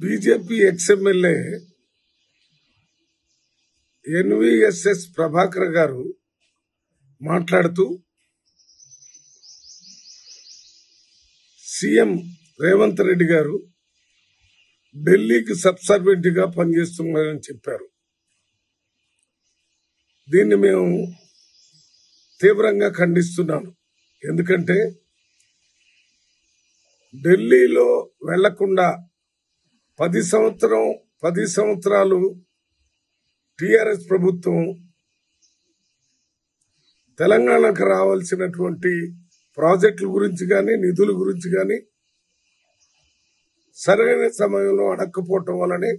BJP ex-MLA NVSS Prabhakar గారు మాట్లాడుతూ CM Revanth Reddy గారు ఢిల్లీకి సబ్సర్వెంట్ గా పనిచేస్తున్నారని చెప్పారు. దీన్ని మేము తీవ్రంగా ఖండిస్తున్నాను. ఎందుకంటే ఢిల్లీలో వెళ్లకుండా 10 సంవత్సరాలు టిఆర్ఎస్ ప్రభుత్వం తెలంగాణకు రావాల్సినటువంటి ప్రాజెక్టుల గురించి కానీ నిధుల గురించి కానీ సరైన సమయంలో అడక్కపోవటం వల్లనే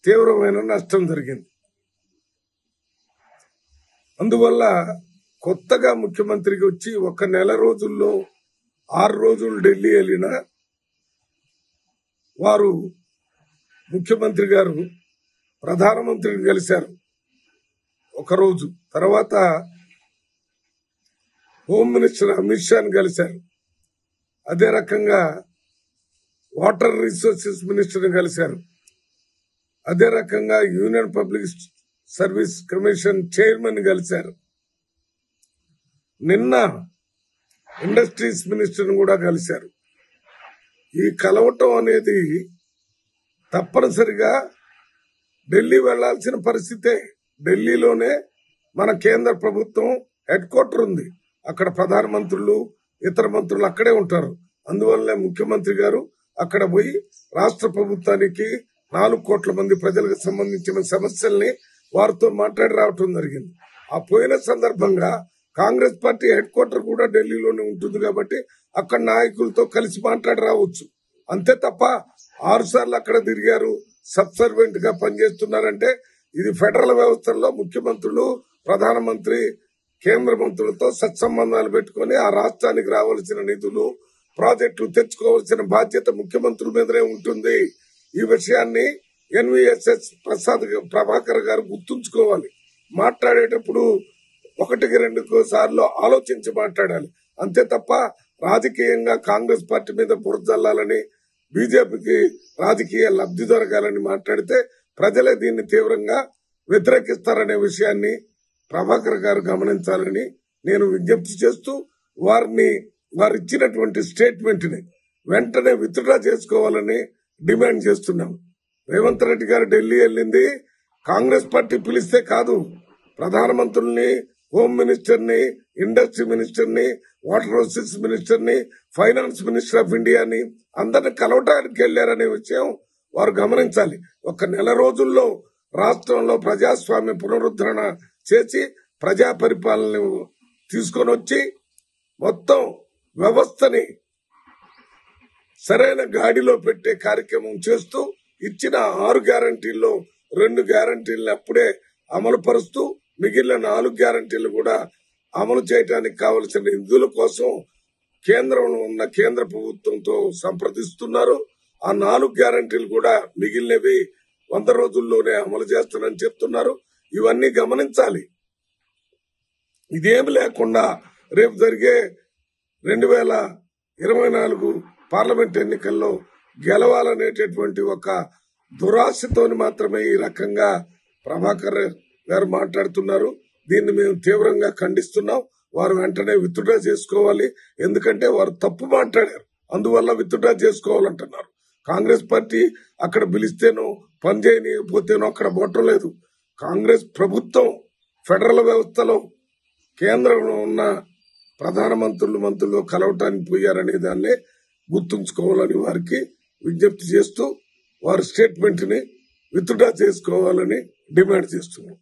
తీవ్రమైన నష్టం జరిగింది. అందువల్ల కొత్తగా ముఖ్యమంత్రికి వచ్చి 1 నెల రోజుల్లో 6 రోజులు ఢిల్లీ వెళ్ళిన వారు ముఖ్యమంత్రి గారు ప్రధానమంత్రిని కలిశారు ఒకరోజు, తర్వాత హోమ్ మినిస్టర్ అమిత్ షాని కలిశారు, అదే రకంగా వాటర్ రిసోర్సెస్ మినిస్టర్ని కలిశారు, అదే రకంగా union public service commission chairman కలిశారు. నిన్న ఇండస్ట్రీస్ మినిస్టర్ని కూడా కలిశారు. ఈ కలవటం అనేది తప్పనిసరిగా ఢిల్లీ వెళ్లాల్సిన పరిస్థితే. ఢిల్లీలోనే మన కేంద్ర ప్రభుత్వం హెడ్ క్వార్టర్ ఉంది. అక్కడ ప్రధానమంత్రులు ఇతర మంత్రులు అక్కడే ఉంటారు. అందువల్లనే ముఖ్యమంత్రి గారు అక్కడ పోయి రాష్ట్ర ప్రభుత్వానికి 4 కోట్ల మంది ప్రజలకు సంబంధించిన సమస్యల్ని వారితో మాట్లాడి రావటం జరిగింది. ఆ పోయిన సందర్భంగా కాంగ్రెస్ పార్టీ హెడ్ క్వార్టర్ కూడా ఢిల్లీలోనే ఉంటుంది కాబట్టి అక్కడ నాయకులతో కలిసి మాట్లాడి రావచ్చు. అంతే తప్ప 6 సార్లు అక్కడ తిరిగారు, సబ్సర్వెంట్ గా పనిచేస్తున్నారంటే ఇది ఫెడరల్ వ్యవస్థల్లో ముఖ్యమంత్రులు, ప్రధానమంత్రి, కేంద్ర మంత్రులతో సత్సంబంధాలు పెట్టుకుని ఆ రాష్ట్రానికి రావాల్సిన నిధులు, ప్రాజెక్టులు తెచ్చుకోవాల్సిన బాధ్యత ముఖ్యమంత్రుల మీదనే ఉంటుంది. ఈ విషయాన్ని ఎన్వీఎస్ఎస్ ప్రభాకర్ గారు గుర్తుంచుకోవాలి. మాట్లాడేటప్పుడు 1-2 సార్లు ఆలోచించి మాట్లాడాలి. అంతే తప్ప రాజకీయంగా కాంగ్రెస్ పార్టీ మీద బురద జల్లాలని, బీజేపీకి రాజకీయ లబ్ధి దొరకాలని మాట్లాడితే ప్రజలే దీన్ని తీవ్రంగా వ్యతిరేకిస్తారనే విషయాన్ని ప్రభాకర్ గారు గమనించాలని నేను విజ్ఞప్తి చేస్తూ వారు ఇచ్చినటువంటి స్టేట్మెంట్ ని వెంటనే విత్డ్రా చేసుకోవాలని డిమాండ్ చేస్తున్నాం. రేవంత్ రెడ్డి గారు ఢిల్లీ వెళ్ళింది కాంగ్రెస్ పార్టీ పిలిస్తే కాదు. ప్రధానమంత్రుల్ని, హోమ్ మినిస్టర్ ని, ఇండస్ట్రీ మినిస్టర్ ని, వాటర్ రిసోర్సెస్ మినిస్టర్ ని, ఫైనాన్స్ మినిస్టర్ ఆఫ్ ఇండియాని అందరిని కలవటానికి వెళ్లారనే విషయం వారు గమనించాలి. 1 నెల రోజుల్లో రాష్ట్రంలో ప్రజాస్వామ్య పునరుద్ధరణ చేసి ప్రజా పరిపాలన తీసుకొని వచ్చి మొత్తం వ్యవస్థని సరైన గాడిలో పెట్టే కార్యక్రమం చేస్తూ ఇచ్చిన 6 గ్యారంటీల్లో 2 గ్యారంటీలను అప్పుడే అమలు పరుస్తూ మిగిలిన 4 గ్యారంటీలు కూడా అమలు చేయడానికి కావలసిన నిధుల కోసం కేంద్రంలో ఉన్న కేంద్ర ప్రభుత్వంతో సంప్రదిస్తున్నారు. ఆ 4 గ్యారంటీలు కూడా మిగిలినవి 100 రోజుల్లోనే అమలు చేస్తారని చెప్తున్నారు. ఇవన్నీ గమనించాలి. ఇదేమి లేకుండా రేపు జరిగే 2024 పార్లమెంట్ ఎన్నికల్లో గెలవాలనేటటువంటి ఒక దురాశతోని మాత్రమే ఈ రకంగా ప్రభాకర్ గారు మాట్లాడుతున్నారు. దీన్ని మేము తీవ్రంగా ఖండిస్తున్నాం. వారు వెంటనే విత్డ్రా చేసుకోవాలి. ఎందుకంటే వారు తప్పు మాట్లాడారు, అందువల్ల విత్డ్రా చేసుకోవాలంటున్నారు. కాంగ్రెస్ పార్టీ అక్కడ పిలిస్తేనో పని చేయకపోతేనో అక్కడ పోవటం లేదు. కాంగ్రెస్ ప్రభుత్వం ఫెడరల్ వ్యవస్థలో కేంద్రంలో ఉన్న ప్రధానమంత్రులు, మంత్రులు కలవటానికి పోయారనే దాన్నే గుర్తుంచుకోవాలని వారికి విజ్ఞప్తి చేస్తూ వారి స్టేట్మెంట్ ని విత్డ్రా చేసుకోవాలని డిమాండ్ చేస్తున్నాం.